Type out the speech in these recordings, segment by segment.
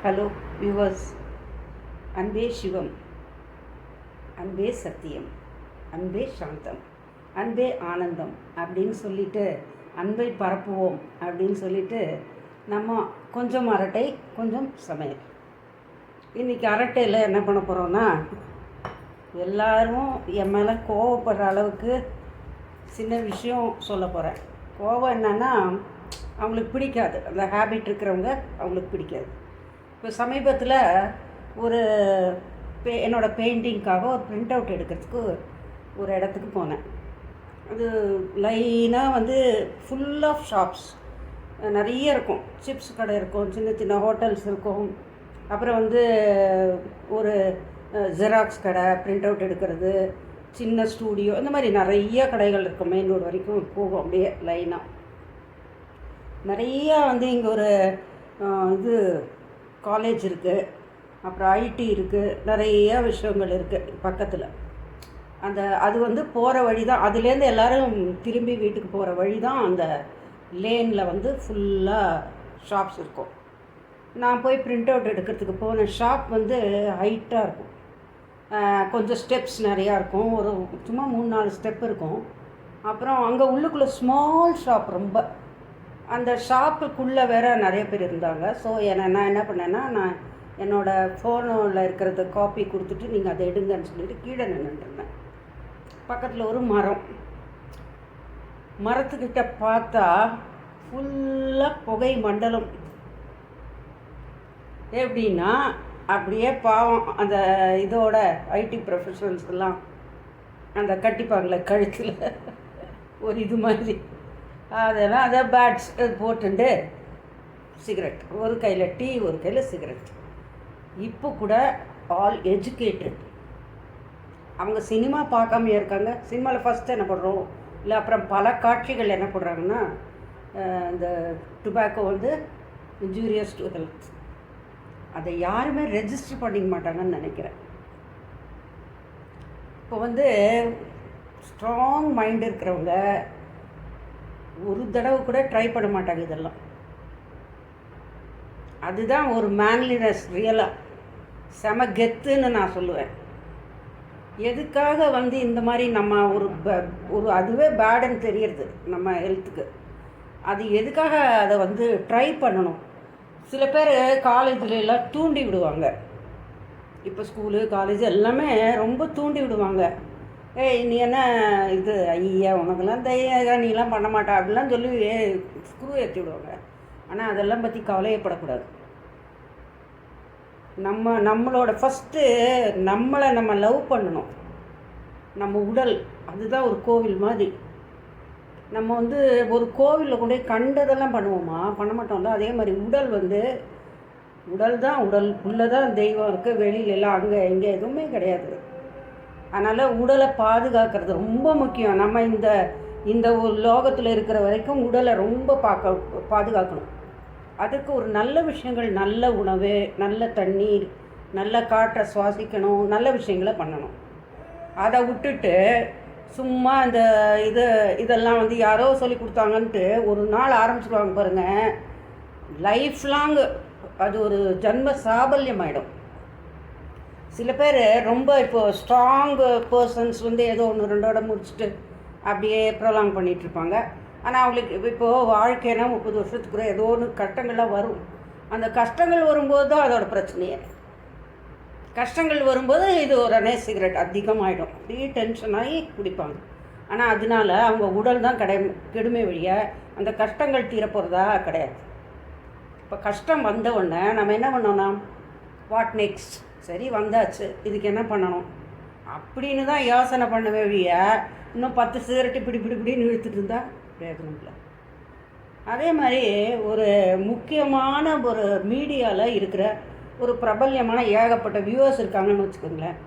Hello viewers. அன்பே சிவம், அன்பே சத்தியம், அன்பே சாந்தம், அன்பே ஆனந்தம் அப்படின்னு சொல்லிட்டு அன்பை பரப்புவோம் அப்படின்னு சொல்லிட்டு நம்ம கொஞ்சம் அரட்டை கொஞ்சம் சமையல். இன்றைக்கி அரட்டையில் என்ன பண்ண போகிறோன்னா, எல்லோரும் என் மேலே கோவப்படுற அளவுக்கு சின்ன விஷயம் சொல்ல போகிறேன். கோவம் என்னன்னா, அவங்களுக்கு பிடிக்காது, அந்த ஹேபிட் இருக்கிறவங்க அவங்களுக்கு பிடிக்காது. இப்போ சமீபத்தில் ஒரு என்னோடய பெயிண்டிங்காக ஒரு பிரிண்ட் அவுட் எடுக்கிறதுக்கு ஒரு இடத்துக்கு போனேன். அது லைனாக ஃபுல் ஆஃப் ஷாப்ஸ் நிறைய இருக்கும். சிப்ஸ் கடை இருக்கும், சின்ன சின்ன ஹோட்டல்ஸ் இருக்கும், அப்புறம் ஒரு ஜெராக்ஸ் கடை, பிரிண்ட் அவுட் எடுக்கிறது, சின்ன ஸ்டூடியோ, இந்த மாதிரி நிறைய கடைகள் இருக்கும். மெயின் ரோடு வரைக்கும் போகும் அப்படியே லைனாக. நிறையா இங்கே ஒரு காலேஜ் இருக்குது, அப்புறம் ஐடி இருக்குது, நிறைய விஷயங்கள் இருக்குது பக்கத்தில். அது போகிற வழி தான், அதுலேருந்து எல்லோரும் திரும்பி வீட்டுக்கு போகிற வழி தான். அந்த லேனில் ஃபுல்லாக ஷாப்ஸ் இருக்கும். நான் போய் பிரிண்ட் அவுட் எடுக்கிறதுக்கு போன ஷாப் ஹைட்டாக இருக்கும். கொஞ்சம் ஸ்டெப்ஸ் நிறையா இருக்கும், ஒரு சும்மா 3-4 ஸ்டெப் இருக்கும். அப்புறம் அங்கே உள்ளுக்குள்ளே ஸ்மால் ஷாப் ரொம்ப. அந்த ஷாப்புக்குள்ளே வேறு நிறைய பேர் இருந்தாங்க. ஸோ நான் என்ன பண்ணேன்னா, நான் என்னோடய ஃபோனில் இருக்கிறத காப்பி கொடுத்துட்டு நீங்கள் அதை எடுங்கன்னு சொல்லிட்டு கீழே நின்றுருந்தேன். பக்கத்தில் ஒரு மரத்துக்கிட்ட பார்த்தா ஃபுல்லாக புகை மண்டலம். எப்படின்னா, அப்படியே பாவம் அந்த இதோட ஐடி ப்ரொஃபஷனல்ஸ் எல்லாம் அந்த கட்டிப்பாங்கள கழுத்தில் ஒரு இது மாதிரி, அதெல்லாம் அதை பேட்ஸ் போட்டுண்டு சிகரெட், ஒரு கையில் டீ ஒரு கையில் சிகரெட். இப்போ கூட ஆல் எஜுகேட்டட். அவங்க சினிமா பார்க்காம இருக்காங்க. சினிமாவில் ஃபஸ்ட்டு என்ன பண்ணுறோம், இல்லை அப்புறம் பல காட்சிகள் என்ன பண்ணுறாங்கன்னா, இந்த டுபாக்கோ இன்ஜூரியஸ் டு ஹெல்த், அதை யாருமே ரெஜிஸ்டர் பண்ணிக்க மாட்டாங்கன்னு நினைக்கிறேன். இப்போ ஸ்ட்ராங் மைண்ட் இருக்கிறவங்க ஒரு தடவை கூட ட்ரை பண்ண மாட்டாங்க இதெல்லாம். அதுதான் ஒரு மேன்லினஸ், ரியலாக செம கெத்துன்னு நான் சொல்லுவேன். எதுக்காக இந்த மாதிரி நம்ம ஒரு அதுவே பேடுன்னு தெரியறது நம்ம ஹெல்த்துக்கு, அது எதுக்காக அதை ட்ரை பண்ணணும்? சில பேர் காலேஜிலலாம் தூண்டி விடுவாங்க. இப்போ ஸ்கூலு காலேஜ் எல்லாமே ரொம்ப தூண்டி விடுவாங்க. நீ என்ன இது ஐயா உனக்கெல்லாம் தையா, நீலாம் பண்ண மாட்டா அப்படிலாம் சொல்லி ஸ்க்ரூ ஏற்றி விடுவாங்க. ஆனால் அதெல்லாம் பற்றி கவலையப்படக்கூடாது. நம்மளோட ஃபஸ்ட்டு நம்ம லவ் பண்ணணும். நம்ம உடல் அதுதான் ஒரு கோவில் மாதிரி. நம்ம ஒரு கோவிலில் கொண்டு போய் கண்டதெல்லாம் பண்ணுவோமா? பண்ண மாட்டோம்ல. அதே மாதிரி உடல் தான், உடல் உள்ளே தான் தெய்வம் இருக்குது, வெளியிலலாம் அங்கே இங்கே எதுவுமே கிடையாது. அதனால் உடலை பாதுகாக்கிறது ரொம்ப முக்கியம். நம்ம இந்த ஒரு லோகத்தில் இருக்கிற வரைக்கும் உடலை ரொம்ப பாதுகாக்கணும். அதுக்கு ஒரு நல்ல விஷயங்கள், நல்ல உணவு, நல்ல தண்ணீர், நல்ல காற்றை சுவாசிக்கணும், நல்ல விஷயங்களை பண்ணணும். அதை விட்டுட்டு சும்மா இதெல்லாம் யாரோ சொல்லி கொடுத்தாங்கன்ட்டு ஒரு நாள் ஆரம்பிச்சிடுவாங்க பாருங்கள், லைஃப் லாங் அது ஒரு ஜன்ம சாபல்யம் ஆகிடும். சில பேர் ரொம்ப இப்போது ஸ்ட்ராங் பர்சன்ஸ் ஏதோ 1-2 முடிச்சுட்டு அப்படியே ப்ரொலாங் பண்ணிகிட்ருப்பாங்க. ஆனால் அவங்களுக்கு இப்போது வாழ்க்கைனா 30 வருஷத்துக்குள்ள ஏதோ ஒன்று கஷ்டங்கள்லாம் வரும். அந்த கஷ்டங்கள் வரும்போது தான் அதோட பிரச்சனையே. கஷ்டங்கள் வரும்போது இது உடனே சிகரெட் அதிகமாகிடும், அப்படியே டென்ஷன் ஆகி குடிப்பாங்க. ஆனால் அதனால அவங்க உடல் தான் கெடுமை வழிய அந்த கஷ்டங்கள் தீரப்போகிறதா கிடையாது. இப்போ கஷ்டம் வந்த உடனே நம்ம என்ன பண்ணோம்னா, வாட் நெக்ஸ்ட், சரி வந்தாச்சு, இதுக்கு என்ன பண்ணணும் அப்படின்னு தான் யோசனை பண்ணவே வழிய இன்னும் 10 சிகரெட்டு இப்படின்னு இழுத்துட்டு இருந்தால் பிரயோஜனம் இல்லை. அதே மாதிரி ஒரு முக்கியமான ஒரு மீடியாவில் இருக்கிற ஒரு பிரபல்யமான ஏகப்பட்ட வியூவர்ஸ் இருக்காங்கன்னு வச்சுக்கோங்களேன்.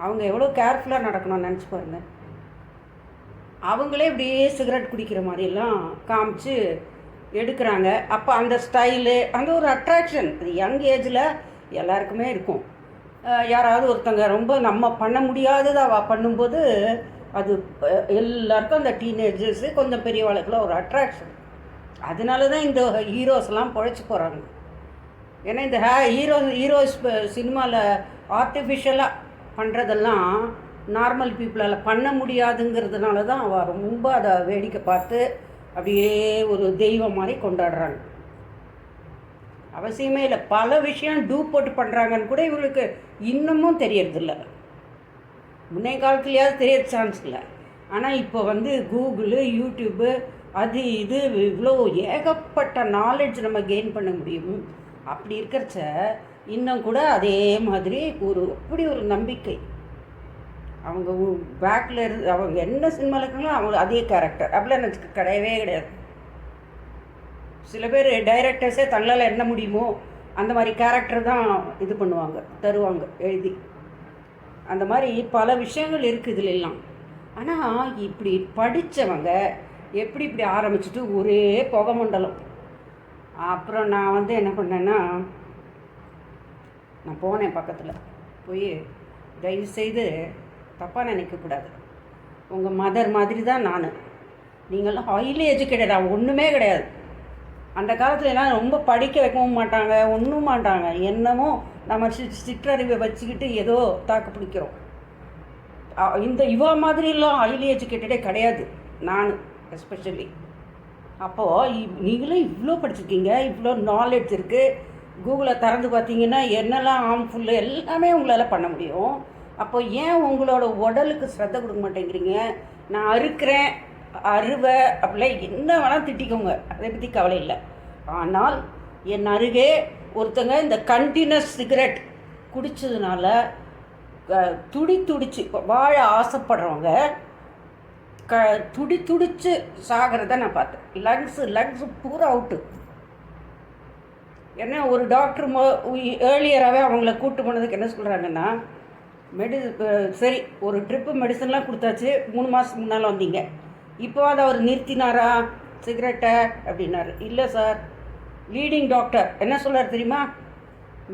அவங்க எவ்வளோ கேர்ஃபுல்லாக நடக்கணும்னு நினச்சி பாருங்க. அவங்களே இப்படியே சிகரெட் குடிக்கிற மாதிரிலாம் காமிச்சு எடுக்கிறாங்க. அப்போ அந்த ஸ்டைலு, அந்த ஒரு அட்ராக்ஷன், அது யங் ஏஜில் எல்லாருக்குமே இருக்கும். யாராவது ஒருத்தங்க ரொம்ப நம்ம பண்ண முடியாததாக பண்ணும்போது அது எல்லாருக்கும் அந்த டீனேஜர்ஸு கொஞ்சம் பெரியவாளுக்குள்ள ஒரு அட்ராக்ஷன். அதனால தான் இந்த ஹீரோஸ்லாம் பொழைச்சி போகிறாங்க. ஏன்னா இந்த ஹீரோஸ் சினிமாவில் ஆர்டிஃபிஷியலாக பண்ணுறதெல்லாம் நார்மல் பீப்புளால் பண்ண முடியாதுங்கிறதுனால தான் அவள் ரொம்ப அதை வேடிக்கை பார்த்து அப்படியே ஒரு தெய்வம் மாதிரி கொண்டாடுறாங்க. அவசியமே இல்லை. பல விஷயம் டூப் போட்டு பண்ணுறாங்கன்னு கூட இவங்களுக்கு இன்னமும் தெரியறதில்ல. முன்னைய காலத்துலையாவது தெரிய சான்ஸ் இல்லை. ஆனால் இப்போ வந்து கூகுளு, யூடியூப்பு, அது இது இவ்வளோ ஏகப்பட்ட நாலேஜ் நம்ம கெயின் பண்ண முடியும். அப்படி இருக்கிறச்ச இன்னும் கூட அதே மாதிரி அப்படி ஒரு நம்பிக்கை. அவங்க பேக்கில் இருந்து அவங்க என்ன சினிமாவில் இருக்காங்களோ அவங்க அதே கேரக்டர் அப்படிலாம் எனக்கு கிடையவே கிடையாது. சில பேர் டைரக்டர்ஸே தங்களால் என்ன முடியுமோ அந்த மாதிரி கேரக்டர் தான் இது பண்ணுவாங்க, தருவாங்க எழுதி. அந்த மாதிரி பல விஷயங்கள் இருக்குது இதுல எல்லாம். ஆனால் இப்படி படித்தவங்க எப்படி இப்படி ஆரம்பிச்சுட்டு ஒரே புகை மண்டலம். அப்புறம் நான் வந்து என்ன பண்ணேன்னா, நான் போனேன் பக்கத்தில் போய், தயவுசெய்து தப்பாக நினைக்கக்கூடாது, உங்கள் மதர் மாதிரி தான் நான், நீங்கள்லாம் ஹைலி எஜுகேட்டட், ஒன்றுமே கிடையாது. அந்த காலத்துல எல்லாம் ரொம்ப படிக்க வைக்கவும் மாட்டாங்க, ஒன்றும் மாட்டாங்க. என்னமோ நம்ம சிற்றறிவை வச்சுக்கிட்டு ஏதோ தாக்கு பிடிக்கிறோம். இவ மாதிரிலாம் ஹைலி எஜுகேட்டடே கிடையாது நான் எஸ்பெஷலி. அப்போது நீங்களும் இவ்வளோ படிச்சிருக்கீங்க, இவ்வளோ நாலேஜ் இருக்குது, கூகுளை திறந்து பார்த்தீங்கன்னா என்னெல்லாம் ஹார்ம்ஃபுல்லு எல்லாமே உங்களால் பண்ண முடியும். அப்போ ஏன் உங்களோட உடலுக்கு ஸ்ரத்த கொடுக்க மாட்டேங்கிறீங்க? நான் அறுக்கிறேன், அறுவை அப்படிலாம் என்ன வேணால் திட்டிக்கோங்க, அதை பற்றி கவலை இல்லை. ஆனால் என் அருகே ஒருத்தங்க இந்த கண்டினியூஸ் சிகரெட் குடித்ததுனால துடிச்சு வாழ ஆசைப்படுறவங்க துடிச்சு சாகிறத நான் பார்த்தேன். லங்ஸு பூரா அவுட்டு. ஏன்னா ஒரு டாக்டர் ஏர்லியராகவே அவங்கள கூப்பிட்டு போனதுக்கு என்ன சொல்கிறாங்கன்னா, சரி ஒரு ட்ரிப்பு மெடிசன்லாம் கொடுத்தாச்சு, 3 மாதத்துக்கு முன்னால் வந்தீங்க, இப்போ அதை அவர் நிறுத்தினாரா சிகரெட்டை அப்படின்னாரு. இல்லை சார், லீடிங் டாக்டர் என்ன சொல்கிறார் தெரியுமா?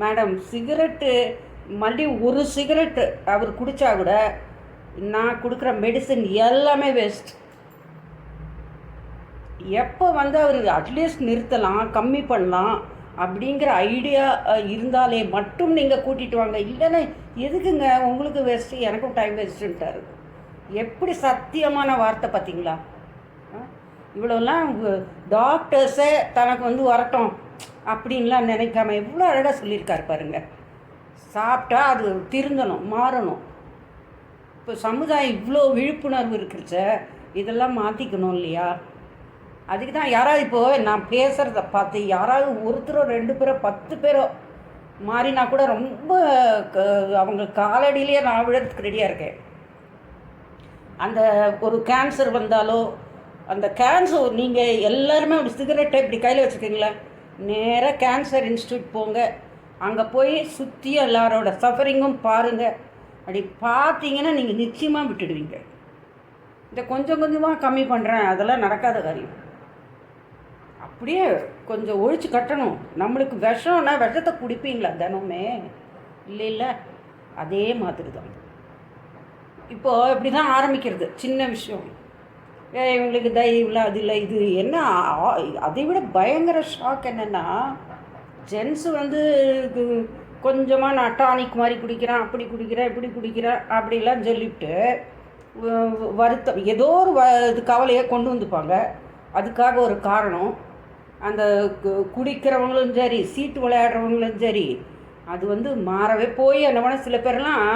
மேடம், சிகரெட்டு மறுபடியும் ஒரு சிகரெட்டு அவர் குடித்தா கூட நான் கொடுக்குற மெடிசன் எல்லாமே வேஸ்ட். எப்போ வந்து அவர் அட்லீஸ்ட் நிறுத்தலாம், கம்மி பண்ணலாம் அப்படிங்கிற ஐடியா இருந்தாலே மட்டும் நீங்கள் கூட்டிகிட்டு வாங்க, இல்லைன்னா எதுக்குங்க உங்களுக்கு வேஸ்ட்டு, எனக்கும் டைம் வேஸ்ட்டுன்ட்டார். எப்படி சத்தியமான வார்த்தை பார்த்தீங்களா? இவ்வளோலாம் டாக்டர்ஸே தனக்கு வந்து வரட்டும் அப்படின்லாம் நினைக்காம எவ்வளோ அழகாக சொல்லியிருக்காரு பாருங்க. சாப்பிட்டா அது திருந்தணும், மாறணும். இப்போ சமுதாயம் இவ்வளோ விழிப்புணர்வு இருக்குச்ச, இதெல்லாம் மாற்றிக்கணும் இல்லையா? அதுக்கு தான் யாராவது இப்போது நான் பேசுகிறத பார்த்து யாராவது ஒருத்தரோ 2 பேரோ 10 பேரோ மாறினா கூட ரொம்ப அவங்க காலடியிலேயே நான் விழறதுக்கு ரெடியாக இருக்கேன். அந்த ஒரு கேன்சர் வந்தாலோ, அந்த கேன்சர் நீங்கள் எல்லாருமே ஒரு சிகரெட்டை இப்படி கையில் வச்சுருக்கீங்களா, நேராக கேன்சர் இன்ஸ்டியூட் போங்க, அங்கே போய் சுற்றி எல்லாரோட சஃபரிங்கும் பாருங்கள். அப்படி பார்த்தீங்கன்னா நீங்கள் நிச்சயமாக விட்டுடுவீங்க. இந்த கொஞ்சம் கொஞ்சமாக கம்மி பண்ணுறேன் அதெல்லாம் நடக்காத காரியம். அப்படியே கொஞ்சம் ஒழிச்சு கட்டணும். நம்மளுக்கு விஷம்னா விஷத்தை குடிப்பீங்களா தினமே? இல்லை, அதே மாதிரி தான். இப்போது இப்படி தான் ஆரம்பிக்கிறது சின்ன விஷயம். இவங்களுக்கு தைரியம் இல்லை, அது இல்லை, இது என்ன. அதை விட பயங்கர ஷாக் என்னென்னா, ஜென்ஸு வந்து கொஞ்சமாக நான் டானிக் மாதிரி குடிக்கிறேன், அப்படி குடிக்கிறேன், இப்படி குடிக்கிறேன் அப்படிலாம் சொல்லிவிட்டு வருத்தம் ஏதோ ஒரு இது கவலையை கொண்டு வந்துப்பாங்க. அதுக்காக ஒரு காரணம். அந்த குடிக்கிறவங்களும் சரி, சீட்டு விளையாடுறவங்களும் சரி, அது வந்து மாறவே போய் என்ன பண்ண, சில பேர்லாம்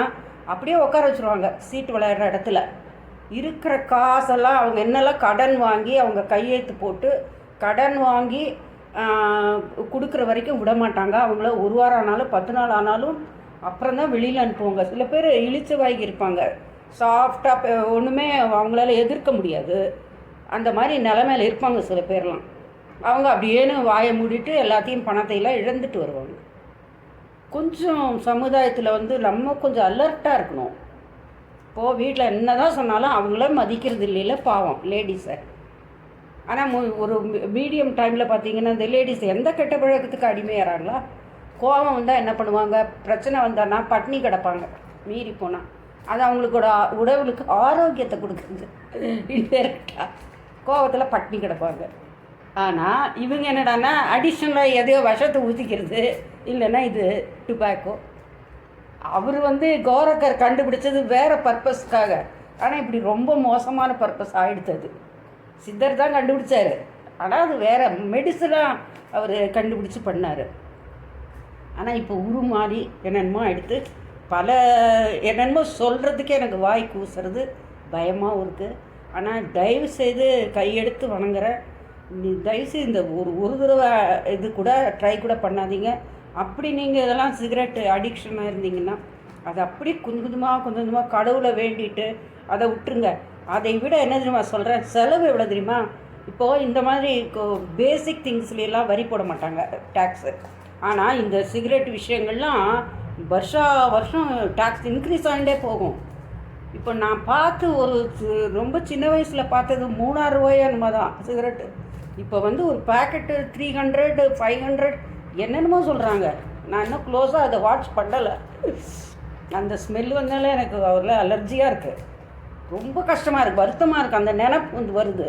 அப்படியே உட்கார வச்சுருவாங்க சீட்டு விளையாடுற இடத்துல. இருக்கிற காசெல்லாம் அவங்க என்னெல்லாம் கடன் வாங்கி அவங்க கையெழுத்து போட்டு கடன் வாங்கி கொடுக்குற வரைக்கும் விட மாட்டாங்க. அவங்கள 1 வாரம் ஆனாலும் 10 நாள் ஆனாலும் அப்புறம் தான் வெளியில் அனுப்புவாங்க. சில பேர் இழிச்சு வாங்கி இருப்பாங்க, சாஃப்டாக ஒன்றுமே அவங்களால எதிர்க்க முடியாது. அந்த மாதிரி நிலைமையில் இருப்பாங்க சில பேர்லாம். அவங்க அப்படியேன்னு வாயை மூடிட்டு எல்லாத்தையும் பணத்தையெல்லாம் இழந்துட்டு வருவாங்க. கொஞ்சம் சமுதாயத்தில் வந்து நம்ம கொஞ்சம் அலர்ட்டாக இருக்கணும். இப்போது வீட்டில் என்ன தான் சொன்னாலும் அவங்கள மதிக்கிறது இல்லைல்ல, பாவம் லேடிஸை. ஆனால் ஒரு மீடியம் டைமில் பார்த்தீங்கன்னா இந்த லேடிஸ் எந்த கெட்ட பழக்கத்துக்கு அடிமையாகிறாங்களா? கோபம் வந்தால் என்ன பண்ணுவாங்க, பிரச்சனை வந்தான்னா பட்னி கிடப்பாங்க மீறி போனால். அது அவங்களுக்கோட உடலுக்கு ஆரோக்கியத்தை கொடுக்குறது. இன்டெரக்டாக கோபத்தில் பட்னி கிடப்பாங்க. ஆனால் இவங்க என்னடான்னா அடிஷ்னலாக எதையோ விஷத்தை ஊற்றிக்கிறது, இல்லைன்னா இது டுபாக்கோ. அவர் வந்து கோரக்கர் கண்டுபிடிச்சது வேறு பர்பஸ்க்காக, ஆனால் இப்படி ரொம்ப மோசமான பர்பஸ் ஆகிடுத்தது. சித்தர் தான் கண்டுபிடிச்சார், ஆனால் அது வேறு மெடிசனாக அவர் கண்டுபிடிச்சி பண்ணார். ஆனால் இப்போ உருமாறி என்னென்னமோ எடுத்து பல என்னென்னமோ சொல்கிறதுக்கே எனக்கு வாய் கூசுறது பயமாகவும் இருக்குது. ஆனால் தயவு செய்து கையெடுத்து வணங்குறேன், நீ தயவுசெய்து இந்த ஒரு தடவை இது கூட ட்ரை கூட பண்ணாதீங்க. அப்படி நீங்கள் இதெல்லாம் சிகரெட்டு அடிக்ஷனாக இருந்தீங்கன்னா அதை அப்படி கொஞ்சம் கொஞ்சமாக கடவுளை வேண்டிட்டு அதை விட்டுருங்க. அதை விட என்ன தெரியுமா சொல்கிறேன், செலவு எவ்வளோ தெரியுமா? இப்போது இந்த மாதிரி பேசிக் திங்ஸ்லாம் வரி போட மாட்டாங்க, டேக்ஸு. ஆனால் இந்த சிகரெட் விஷயங்கள்லாம் வருஷம் டேக்ஸ் இன்க்ரீஸ் ஆகிட்டே போகும். இப்போ நான் பார்த்து ரொம்ப சின்ன வயசில் பார்த்தது 3000 ரூபாய் என்னமோ தான் சிகரெட்டு. இப்போ வந்து ஒரு பேக்கெட்டு 300 500 என்னென்னமோ சொல்கிறாங்க. நான் இன்னும் க்ளோஸாக அதை வாட்ச் பண்ணலை. அந்த ஸ்மெல் வந்தாலே எனக்கு அவரில் அலர்ஜியாக இருக்குது, ரொம்ப கஷ்டமாக இருக்குது, வருத்தமாக இருக்குது. அந்த நினப்பு வந்து வருது.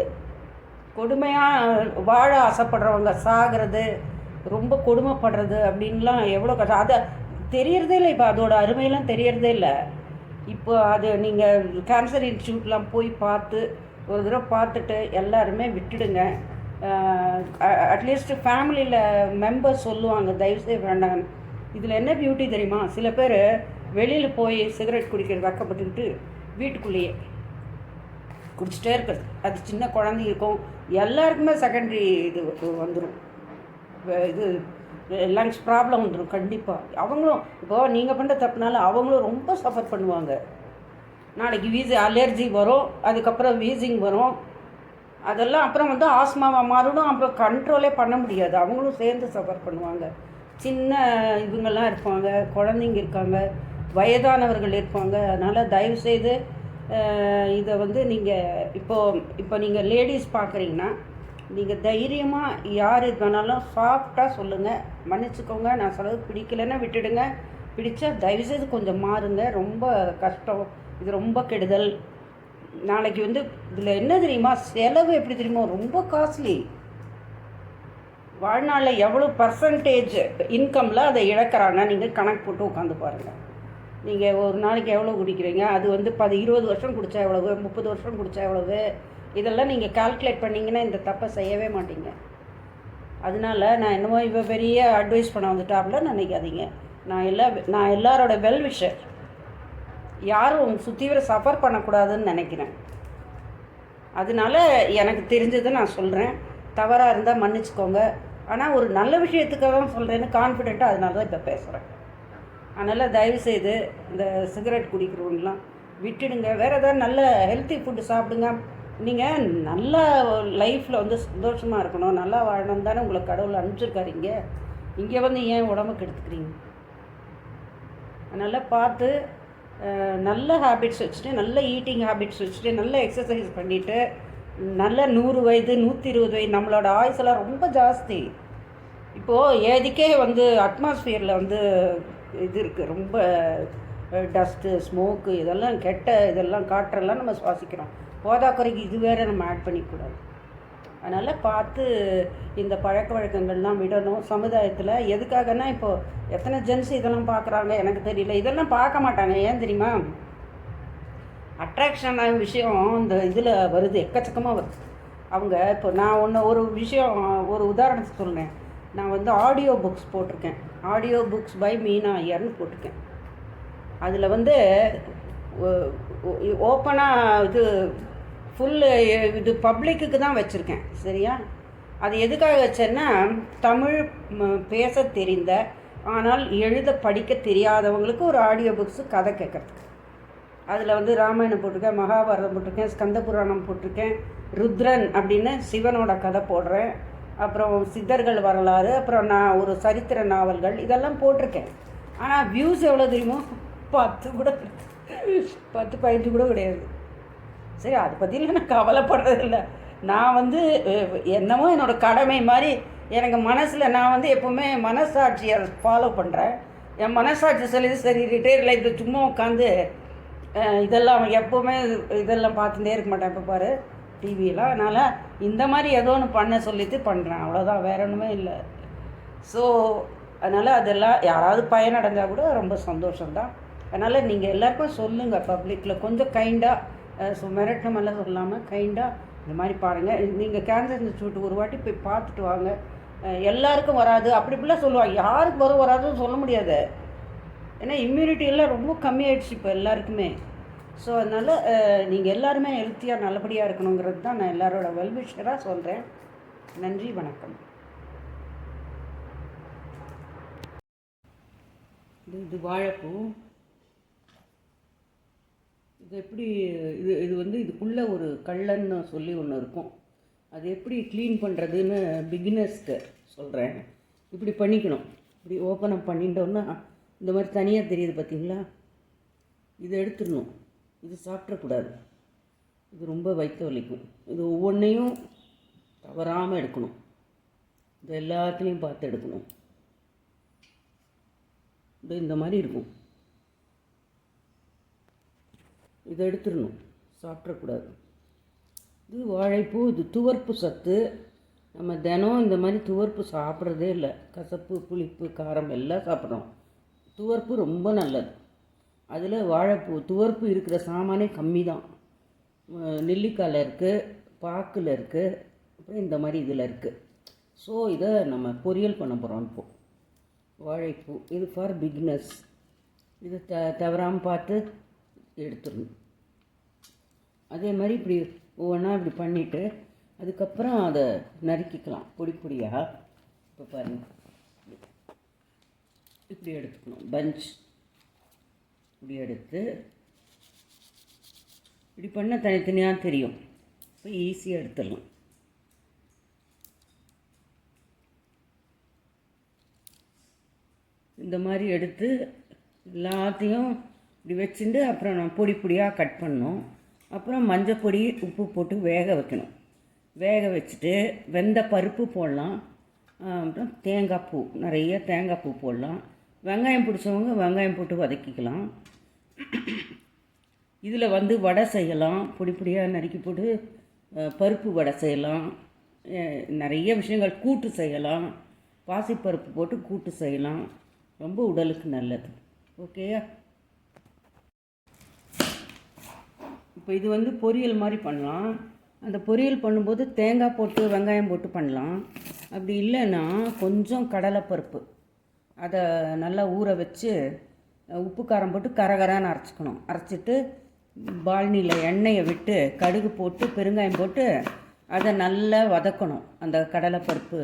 கொடுமையாக வாழ ஆசைப்படுறவங்க சாகிறது, ரொம்ப கொடுமைப்படுறது அப்படின்லாம் எவ்வளோ கஷ்டம். அதை தெரியறதே இல்லை. இப்போ அதோட அருமையெல்லாம் தெரியறதே இல்லை. இப்போ அது நீங்கள் கேன்சர் இன்ஸ்டியூட்லாம் போய் பார்த்து ஒரு தடவை பார்த்துட்டு எல்லாருமே விட்டுடுங்க. அட்லீஸ்ட் ஃபேமிலியில் மெம்பர்ஸ் சொல்லுவாங்க தயவுசெய்து வேண்டாம். இதில் என்ன பியூட்டி தெரியுமா, சில பேர் வெளியில் போய் சிகரெட் குடிக்கிறது வெக்கப்பட்டுக்கிட்டு வீட்டுக்குள்ளேயே குடிச்சிட்டே இருக்கிறது. அது சின்ன குழந்தைங்களுக்கும் எல்லாருக்குமே செகண்டரி இது வந்துடும், இது லங்ஸ் ப்ராப்ளம் வந்துடும் கண்டிப்பாக. அவங்களும் இப்போது நீங்கள் பண்ணுற தப்புனால அவங்களும் ரொம்ப சஃபர் பண்ணுவாங்க. நாளைக்கு அலர்ஜி வரும், அதுக்கப்புறம் வீசிங் வரும், அதெல்லாம் அப்புறம் வந்து ஆஸ்மாவாக மாறிடும். அப்புறம் கண்ட்ரோலே பண்ண முடியாது, அவங்களும் சேர்ந்து சஃபர் பண்ணுவாங்க. சின்ன இவங்கெல்லாம் இருப்பாங்க, குழந்தைங்க இருக்காங்க, வயதானவர்கள் இருப்பாங்க. அதனால் தயவுசெய்து இதை வந்து நீங்கள் இப்போ நீங்கள் லேடிஸ் பார்க்குறீங்கன்னா நீங்கள் தைரியமாக யார் இது வேணாலும் சாஃப்டாக சொல்லுங்கள், மன்னிச்சுக்கோங்க, நான் சொல்கிறது பிடிக்கலைன்னா விட்டுடுங்க, பிடிச்சா தயவுசெய்து கொஞ்சம் மாறுங்க. ரொம்ப கஷ்டம், இது ரொம்ப கெடுதல். நாளைக்கு வந்து இதில் என்ன தெரியுமா, செலவு எப்படி தெரியுமா, ரொம்ப காஸ்ட்லி. வாழ்நாளில் எவ்வளோ பர்சன்டேஜ் இன்கமில் அதை இழக்கிறாங்க, நீங்கள் கணக்கு போட்டு உட்காந்து பாருங்கள். நீங்கள் ஒரு நாளைக்கு எவ்வளோ குடிக்கிறீங்க, அது வந்து 20 வருஷம் குடித்தா எவ்வளவு, 30 வருஷம் குடித்தா எவ்வளவு, இதெல்லாம் நீங்கள் கால்குலேட் பண்ணிங்கன்னா இந்த தப்பை செய்யவே மாட்டீங்க. அதனால நான் என்னமோ இவ பெரிய அட்வைஸ் பண்ண வந்துட்டாப்புல நினைக்காதீங்க. நான் எல்லாரோட வெல்விஷர், யாரும் சுற்றி வர சஃபர் பண்ணக்கூடாதுன்னு நினைக்கிறேன். அதனால எனக்கு தெரிஞ்சதை நான் சொல்கிறேன், தவறாக இருந்தால் மன்னிச்சுக்கோங்க. ஆனால் ஒரு நல்ல விஷயத்துக்காக தான் சொல்கிறேன்னு கான்ஃபிடெண்ட்டாக அதனால தான் இப்போ பேசுகிறேன். அதனால் தயவுசெய்து இந்த சிகரெட் குடிக்கிறவங்களாம் விட்டுடுங்க. வேறு ஏதாவது நல்ல ஹெல்த்தி ஃபுட்டு சாப்பிடுங்க. நீங்கள் நல்லா லைஃப்பில் வந்து சந்தோஷமாக இருக்கணும், நல்லா வாழணும் தானே உங்களை கடவுள் அனுப்பிச்சிருக்காருங்க. இங்கே வந்து ஏன் உடம்புக்கு எடுத்துக்கிறீங்க? அதனால் பார்த்து நல்ல ஹேபிட்ஸ் வச்சுட்டு, நல்ல ஈட்டிங் ஹேபிட்ஸ் வச்சுட்டு, நல்ல எக்ஸசைஸ் பண்ணிவிட்டு, நல்ல 100 வயது 120 வயது, நம்மளோட ஆயுசெல்லாம் ரொம்ப ஜாஸ்தி. இப்போது ஏதிக்கே வந்து அட்மாஸ்ஃபியரில் வந்து இது இருக்குது, ரொம்ப டஸ்ட்டு, ஸ்மோக்கு, இதெல்லாம் இதெல்லாம் காற்றெல்லாம் நம்ம சுவாசிக்கிறோம். போதாக்குறைக்கு இது வேறு நம்ம ஆட் பண்ணிக்கூடாது. அதனால் பார்த்து இந்த பழக்க வழக்கங்கள்லாம் விடணும் சமுதாயத்தில். எதுக்காகனா இப்போது எத்தனை ஜென்ஸ் இதெல்லாம் பார்க்குறாங்க எனக்கு தெரியல, இதெல்லாம் பார்க்க மாட்டாங்க. ஏன் தெரியுமா, அட்ராக்ஷனான விஷயம் இந்த இதில் வருது, எக்கச்சக்கமாக வருது. அவங்க இப்போ நான் ஒரு விஷயம், ஒரு உதாரணத்துக்கு சொல்கிறேன். நான் வந்து ஆடியோ புக்ஸ் போட்டிருக்கேன், ஆடியோ புக்ஸ் பை மீனா ஐயர்னு போட்டிருக்கேன். அதில் வந்து ஓப்பனாக இது ஃபுல்லு இது பப்ளிக்கு தான் வச்சுருக்கேன், சரியா? அது எதுக்காக வச்சேன்னா, தமிழ் பேச தெரிந்த ஆனால் எழுத படிக்க தெரியாதவங்களுக்கு ஒரு ஆடியோ புக்ஸு கதை கேட்குறதுக்கு. அதில் வந்து ராமாயணம் போட்டிருக்கேன், மகாபாரதம் போட்டிருக்கேன், ஸ்கந்த புராணம் போட்டிருக்கேன், ருத்ரன் அப்படின்னு சிவனோட கதை போடுறேன், அப்புறம் சித்தர்கள் வரலாறு, அப்புறம் நான் ஒரு சரித்திர நாவல்கள், இதெல்லாம் போட்டிருக்கேன். ஆனால் வியூஸ் எவ்வளோ தெரியுமோ, 10 கூட 10-15 கூட கிடையாது. சரி, அதை பற்றிலாம் நான் கவலைப்படுறதில்லை. நான் வந்து என்னமோ என்னோடய கடமை மாதிரி எனக்கு மனசில் நான் வந்து எப்போவுமே மனசாட்சியை ஃபாலோ பண்ணுறேன். என் மனசாட்சி சொல்லிது சரி, ரிட்டையர் லைஃப் சும்மா உட்காந்து இதெல்லாம் எப்போவுமே இதெல்லாம் பார்த்துட்டே இருக்க மாட்டேன். இப்போ பாரு, டிவியெலாம். அதனால் இந்த மாதிரி ஏதோ ஒன்று பண்ண சொல்லிட்டு பண்ணுறேன், அவ்வளோதான், வேற ஒன்றுமே இல்லை. ஸோ அதனால் அதெல்லாம் யாராவது பயனடைஞ்சால் கூட ரொம்ப சந்தோஷம்தான். அதனால் நீங்கள் எல்லாருக்கும் சொல்லுங்கள், பப்ளிக்கில் கொஞ்சம் கைண்டாக, மிரட்டமெல்லாம் சொல்லாமல் கைண்டாக இந்த மாதிரி பாருங்கள். நீங்கள் கேன்சர் இன்ஸ்டியூட் ஒரு வாட்டி போய் பார்த்துட்டு வாங்க. எல்லாருக்கும் வராது அப்படி இப்படிலாம் சொல்லுவாங்க, யாருக்கு வராதுன்னு சொல்ல முடியாது. ஏன்னா இம்யூனிட்டி எல்லாம் ரொம்ப கம்மியாயிடுச்சு இப்போ எல்லாருக்குமே. ஸோ அதனால் நீங்கள் எல்லாருமே ஹெல்த்தியாக நல்லபடியாக இருக்கணுங்கிறது தான் நான் எல்லாரோட வெல்விஷராக சொல்கிறேன். நன்றி, வணக்கம். இது வாழைப்பூ. இது எப்படி இது வந்து இதுக்குள்ளே ஒரு கள்ளன்னு சொல்லி ஒன்று இருக்கும். அது எப்படி க்ளீன் பண்ணுறதுன்னு பிகினர்ஸ்க்கு சொல்கிறேன். இப்படி பண்ணிக்கணும். இப்படி ஓப்பன் அப் பண்ணிட்டோன்னா இந்த மாதிரி தனியாக தெரியுது பார்த்தீங்களா, இதை எடுத்துடணும். இது சாப்பிடக்கூடாது, இது ரொம்ப வயிற்று வலிக்கும். இது ஒவ்வொன்றையும் தவறாமல் எடுக்கணும். இது எல்லாத்துலேயும் பார்த்து எடுக்கணும். இது இந்த மாதிரி இருக்கும், இதை எடுத்துடணும், சாப்பிடக்கூடாது. இது வாழைப்பூ. இது துவர்ப்பு சத்து. நம்ம தினம் இந்த மாதிரி துவர்ப்பு சாப்பிட்றதே இல்லை. கசப்பு, புளிப்பு, காரம் எல்லாம் சாப்பிட்றோம். துவர்ப்பு ரொம்ப நல்லது. அதில் வாழைப்பூ துவர்ப்பு இருக்கிற சாமானே கம்மி தான். நெல்லிக்காயில் இருக்குது, பாக்கில் இருக்குது, அப்புறம் இந்த மாதிரி இதில் இருக்குது. ஸோ இதை நம்ம பொரியல் பண்ண போகிறோம் இப்போது. வாழைப்பூ இது ஃபார் பிகினர்ஸ். இது தவறாமல் பார்த்து எடுத்துடணும். அதே மாதிரி இப்படி ஒவ்வொன்றா இப்படி பண்ணிவிட்டு அதுக்கப்புறம் அதை நறுக்கிக்கலாம் பொடி பொடியாக. இப்போ பாருங்கள், இப்படி எடுத்துக்கணும். பஞ்ச் இப்படி எடுத்து இப்படி பண்ண தனித்தனியாக தெரியும். இப்போ ஈஸியாக எடுத்துடலாம். இந்த மாதிரி எடுத்து எல்லாத்தையும் இப்படி வச்சுட்டு அப்புறம் நான் பொடி பொடியாக கட் பண்ணணும். அப்புறம் மஞ்சள் பொடி, உப்பு போட்டு வேக வைக்கணும். வேக வச்சுட்டு வெந்த பருப்பு போடலாம். அப்புறம் தேங்காய் பூ, நிறைய தேங்காய் பூ போடலாம். வெங்காயம் பிடிச்சவங்க வெங்காயம் போட்டு வதக்கிக்கலாம். இதில் வந்து வடை செய்யலாம். பொடி பொடியாக நறுக்கி போட்டு பருப்பு வடை செய்யலாம். நிறைய விஷயங்கள், கூட்டு செய்யலாம். பாசிப்பருப்பு போட்டு கூட்டு செய்யலாம். ரொம்ப உடலுக்கு நல்லது. ஓகேயா? இப்போ இது வந்து பொரியல் மாதிரி பண்ணலாம். அந்த பொரியல் பண்ணும்போது தேங்காய் போட்டு வெங்காயம் போட்டு பண்ணலாம். அப்படி இல்லைன்னா கொஞ்சம் கடலைப்பருப்பு அதை நல்லா ஊற வச்சு உப்பு காரம் போட்டு கரகரான்னு அரைச்சிக்கணும். அரைச்சிட்டு பால்னியில் எண்ணெயை விட்டு கடுகு போட்டு பெருங்காயம் போட்டு அதை நல்லா வதக்கணும். அந்த கடலைப்பருப்பு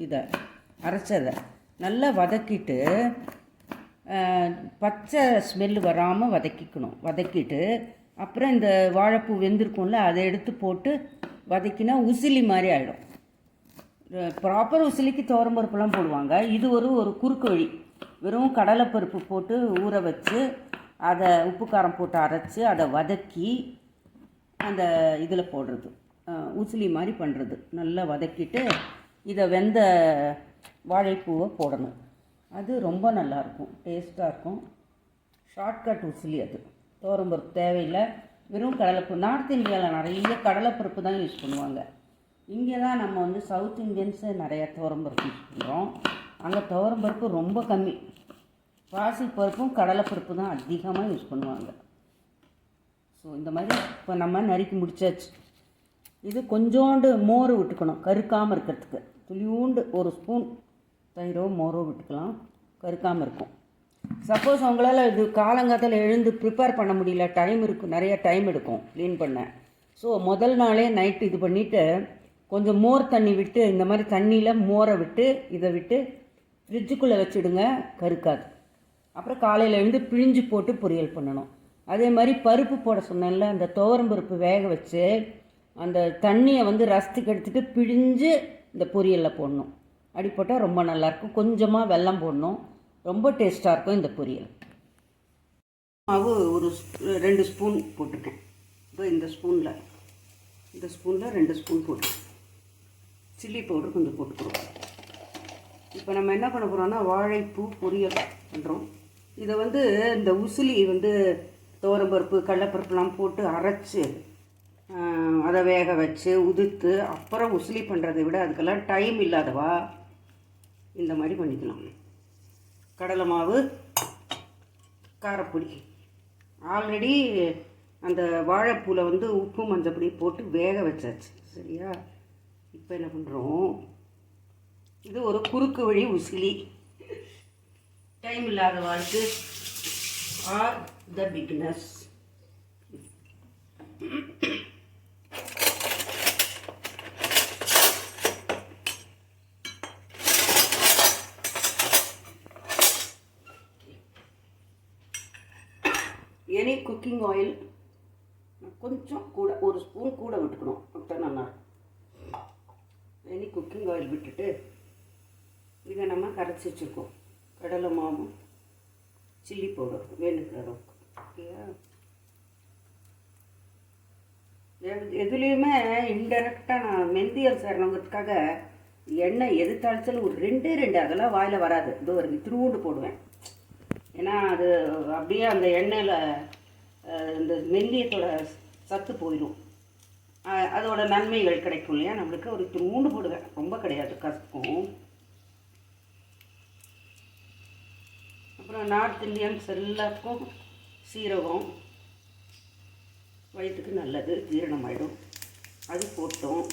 இதை அரைச்சதை நல்லா வதக்கிட்டு பச்சை ஸ்மெல் வராமல் வதக்கிக்கணும். வதக்கிட்டு அப்புறம் இந்த வாழைப்பூ வெந்திருக்கும்ல அதை எடுத்து போட்டு வதக்கினா உசிலி மாதிரி ஆகிடும். ப்ராப்பர் உசிலிக்கு துவரம்பருப்புலாம் போடுவாங்க. இது ஒரு குறுக்கு வழி. வெறும் கடலைப்பருப்பு போட்டு ஊற வச்சு அதை உப்பு காரம் போட்டு அரைச்சி அதை வதக்கி அந்த இதில் போடுறது, உசிலி மாதிரி பண்ணுறது. நல்லா வதக்கிட்டு இதை வெந்த வாழைப்பூவை போடணும். அது ரொம்ப நல்லாயிருக்கும், டேஸ்ட்டாக இருக்கும். ஷார்ட்கட் உசிலி அது. துவரம்பருப்பு தேவையில்லை, வெறும் கடலைப்பருப்பு. நார்த் இந்தியாவில் நிறைய கடலைப்பருப்பு தான் யூஸ் பண்ணுவாங்க. இங்கே தான் நம்ம வந்து சவுத் இந்தியன்ஸு நிறையா துவரம்பருப்பு யூஸ் பண்ணுறோம். அங்கே துவரம்பருப்பு ரொம்ப கம்மி. பாசிப்பருப்பும் கடலைப்பருப்பு தான் அதிகமாக யூஸ் பண்ணுவாங்க. ஸோ இந்த மாதிரி இப்போ நம்ம நறுக்கி முடிச்சாச்சு. இது கொஞ்சோண்டு மோர் விட்டுக்கணும் கருக்காமல் இருக்கிறதுக்கு. துளியூண்டு ஒரு ஸ்பூன் தயிரோ மோரோ விட்டுக்கலாம், கருக்காமல் இருக்கும். சப்போஸ் அவங்களால இது காலங்காலத்தில் எழுந்து ப்ரிப்பேர் பண்ண முடியல, டைம் இருக்கும், நிறைய டைம் எடுக்கும் க்ளீன் பண்ண. ஸோ முதல் நாளே நைட்டு இது பண்ணிவிட்டு கொஞ்சம் மோர் தண்ணி விட்டு, இந்த மாதிரி தண்ணியில் மோரை விட்டு இதை விட்டு ஃப்ரிட்ஜுக்குள்ளே வச்சுடுங்க, கருக்காது. அப்புறம் காலையில் எழுந்து பிழிஞ்சு போட்டு பொரியல் பண்ணணும். அதே மாதிரி பருப்பு போட சொன்னேன்ல, அந்த துவரம்பருப்பு வேக வச்சு அந்த தண்ணியை வந்து ரசத்துக்கு எடுத்துகிட்டு பிழிஞ்சு இந்த பொரியலில் போடணும். அப்படி போட்டால் ரொம்ப நல்லாயிருக்கும். கொஞ்சமாக வெல்லம் போடணும், ரொம்ப டேஸ்ட்டாக இருக்கும் இந்த பொரியல். மாவு ஒரு 2 ஸ்பூன் போட்டிருக்கேன். இப்போ இந்த ஸ்பூனில் 2 ஸ்பூன் போட்டுருக்கேன். சில்லி பவுடர் கொஞ்சம் போட்டுக்கிறோம். இப்போ நம்ம என்ன பண்ண போகிறோம்னா வாழைப்பூ பொரியல் பண்ணுறோம். இதை வந்து இந்த உசிலி வந்து துவரம்பருப்பு கடலைப்பருப்புலாம் போட்டு அரைச்சி அதை வேக வச்சு உதுத்து அப்புறம் உசிலி பண்ணுறதை விட அதுக்கெல்லாம் டைம் இல்லாதவா இந்த மாதிரி பண்ணிக்கலாம். கடலை மாவு, காரப்பொடி, ஆல்ரெடி அந்த வாழைப்பூவில் வந்து உப்பு மஞ்சப்பொடி போட்டு வேக வச்சாச்சு. சரியா? இப்போ என்ன பண்ணுறோம், இது ஒரு குறுக்கு வழி உசிலி. டைம் இல்லாத வாழ்க்கை ஆர் த பிகினர்ஸ். எனி குக்கிங் ஆயில் கொஞ்சம் கூட, ஒரு ஸ்பூன் கூட விட்டுக்கணும், அப்போ நல்லாயிருக்கும். எனி குக்கிங் ஆயில் விட்டுட்டு இதை நம்ம கரைச்சி வச்சுருக்கோம். கடலை மாவும் சில்லி பவுடர் வேணுங்கிற அளவுக்கு. ஓகேயா? எதுலேயுமே இன்டெரக்டாக நான் மெந்தியல் சேரணுங்கிறதுக்காக எண்ணெய் எது தாளிச்சாலும் ஒரு 2 அதெல்லாம் வாயில் வராது. இதோ ஒரு திருவுண்டு போடுவேன். ஏன்னா அது அப்படியே அந்த எண்ணெயில் இந்த மெல்லியத்தோட சத்து போயிடும். அதோட நன்மைகள் கிடைக்கும் இல்லையா நம்மளுக்கு. ஒரு திருவுண்டு போடுவேன், ரொம்ப கிடையாது, கசக்கும். அப்புறம் நார்த் இந்தியன்ஸ் எல்லாத்துக்கும் சீரகம் வயிற்றுக்கு நல்லது, ஜீரணமாயிடும். அது போட்டோம்.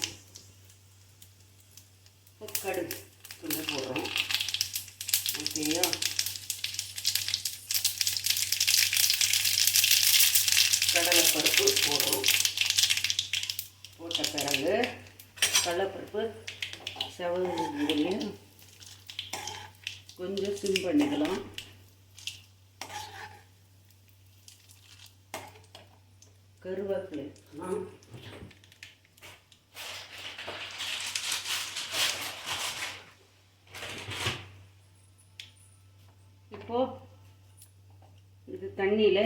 கடுகு கொஞ்சம் போடுறோம். ஓகேயா? கடலைப்பருப்பு போடுறோம். போட்ட பிறகு கடலைப்பருப்பு செவந்து கொஞ்சம் சிம் பண்ணிக்கலாம். கருவேப்பிலை இப்போ இது தண்ணியில்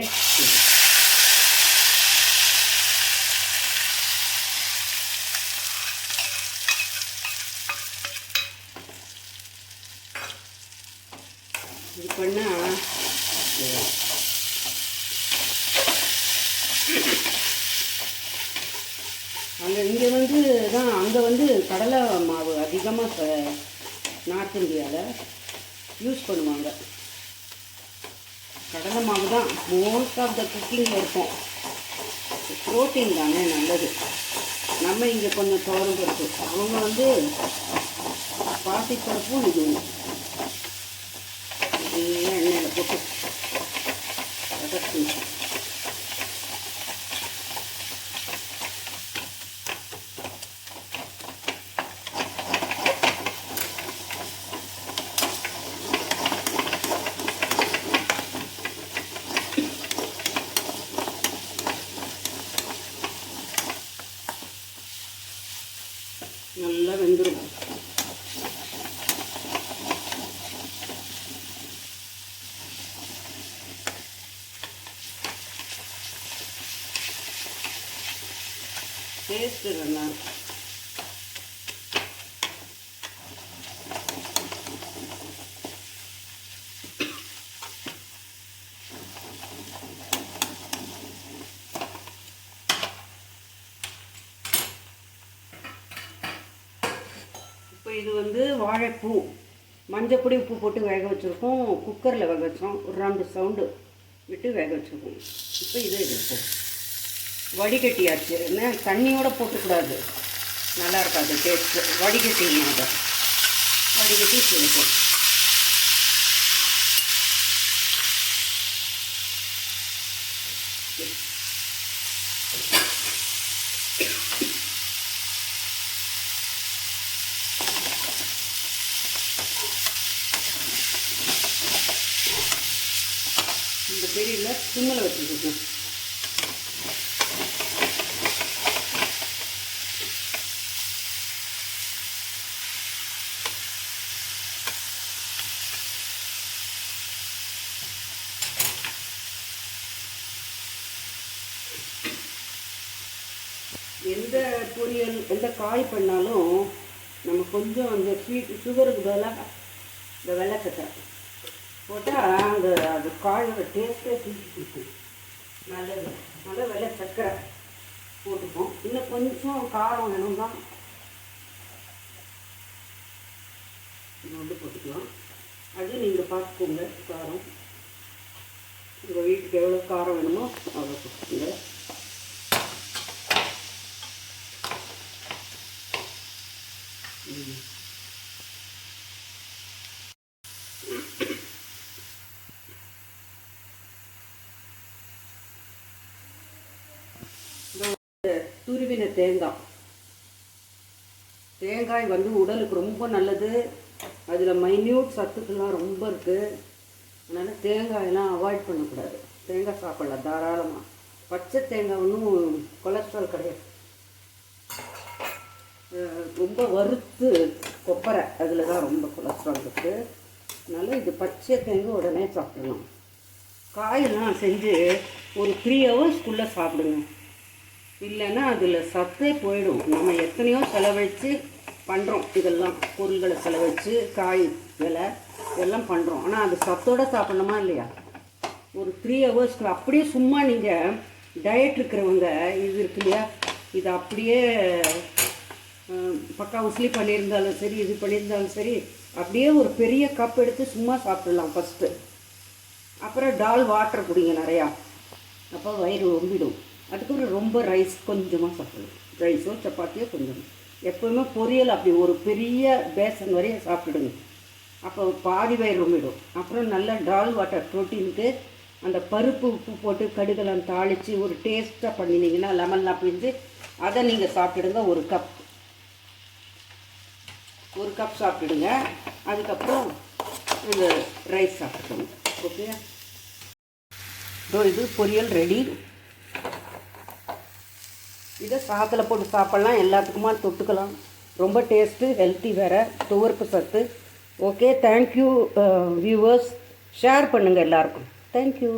இது பண்ணால் இங்கே வந்து தான் அங்கே வந்து கடலை மாவு அதிகமாக இப்போ நார்த் இந்தியாவில் யூஸ் பண்ணுவாங்க. கடலை மாவு தான் மோஸ்ட் ஆஃப் த குக்கிங்கில் இருக்கும். ப்ரோட்டீன் தானே, நல்லது. நம்ம இங்கே கொஞ்சம் துவரம் பருப்பு, அவங்க வந்து பாசிப்பருப்பும் இது எண்ணெயில் போட்டு வதக்கி நல்லா வெந்துடும். டேஸ்ட்டு நல்லா இருக்கும். இப்போ இது வந்து வாழைப்பூ மஞ்சப்பொடி உப்பு போட்டு வேக வச்சுருக்கோம். குக்கரில் வேக வச்சோம். ஒரு 2 சவுண்டு விட்டு வேக வச்சுருக்கோம். இப்போ இதை எடுப்போம். வடிகட்டியாச்சு. என்ன தண்ணியோடு போட்டுக்கூடாது, நல்லா இருக்காது டேஸ்ட்டு. வடிகட்டிங்க, அதை வடிகட்டி சேர்ப்போம். இந்த பெரியல சிம்மில் வச்சுருக்கோம். எந்த பொரியல் எந்த காய் பண்ணாலும் நம்ம கொஞ்சம் அந்த சுகருக்கு பதிலாக இந்த வெள்ளைச்சக்கரை போட்டால் அது காயோட டேஸ்ட்டே தூக்கி கொடுக்கும். நல்லது. நல்லா வெள்ளை சக்கரை போட்டுப்போம். இன்னும் கொஞ்சம் காரம் வேணும்னா இது வந்து போட்டுக்கலாம். அது நீங்கள் பார்த்துக்கோங்க. காரம் உங்கள் வீட்டுக்கு எவ்வளோ காரம் வேணுமோ அவ்வளோ போட்டுக்கோங்க. துருவின தேங்காய் வந்து உடலுக்கு ரொம்ப நல்லது. அதில் மைன்யூட் சத்துக்கள்லாம் ரொம்ப இருக்குது. அதனால் தேங்காயெல்லாம் அவாய்ட் பண்ணக்கூடாது. தேங்காய் சாப்பிடலாம் தாராளமாக. பச்சை தேங்காய் ஒன்றும் கொலஸ்ட்ரால் கிடையாது. ரொம்ப வறுத்து கொப்பரை அதில் தான் ரொம்ப கொலஸ்ட்ரால் இருக்குது. அதனால் இது பச்சை தேங்காய் உடனே சாப்பிடலாம். காயெல்லாம் செஞ்சு ஒரு 3 ஹவர்ஸ்க்குள்ளே சாப்பிடுங்க. இல்லைன்னா அதில் சத்தே போயிடும். நம்ம எத்தனையோ செலவழித்து பண்ணுறோம். இதெல்லாம் பொருள்களை செலவழித்து காய் விலை இதெல்லாம் பண்ணுறோம். ஆனால் அது சத்தோடு சாப்பிட்ணுமா இல்லையா? ஒரு 3 ஹவர்ஸ்க்கு அப்படியே சும்மா நீங்கள் டயட் இருக்கிறவங்க இது இருக்கு இல்லையா, இது அப்படியே பக்கா உசிலி பண்ணியிருந்தாலும் சரி, இது பண்ணியிருந்தாலும் சரி, அப்படியே ஒரு பெரிய கப் எடுத்து சும்மா சாப்பிட்லாம் ஃபஸ்ட்டு. அப்புறம் டால் வாட்டர் குடிங்க நிறையா. அப்போ வயிறு ரொம்பிடும். அதுக்கப்புறம் ரொம்ப ரைஸ் கொஞ்சமாக சாப்பிடணும். ரைஸோ சப்பாத்தியோ கொஞ்சம். எப்போவுமே பொரியல் அப்படி ஒரு பெரிய பேசன் வரைய சாப்பிடுங்க. அப்போ பாதி வயிறு ரொம்பிடும். அப்புறம் நல்லா டால் வாட்டர் ப்ரோட்டீனுக்கு அந்த பருப்பு உப்பு போட்டு கடுகெல்லாம் தாளித்து ஒரு டேஸ்ட்டாக பண்ணினீங்கன்னா லெமன்லாம் பிழிஞ்சு அதை நீங்கள் சாப்பிடுங்க. ஒரு கப் சாப்பிடுங்க. அதுக்கப்புறம் இந்த ரைஸ் சாப்பிடுங்க. ஓகே, இது பொரியல் ரெடி. இதை சாதத்தில் போட்டு சாப்பிட்லாம். எல்லாத்துக்குமா தொட்டுக்கலாம். ரொம்ப டேஸ்ட்டு, ஹெல்த்தி வேறு, துவர்ப்பு சத்து. Okay, thank you viewers. ஷேர் பண்ணுங்கள் எல்லாருக்கும். தேங்க்யூ.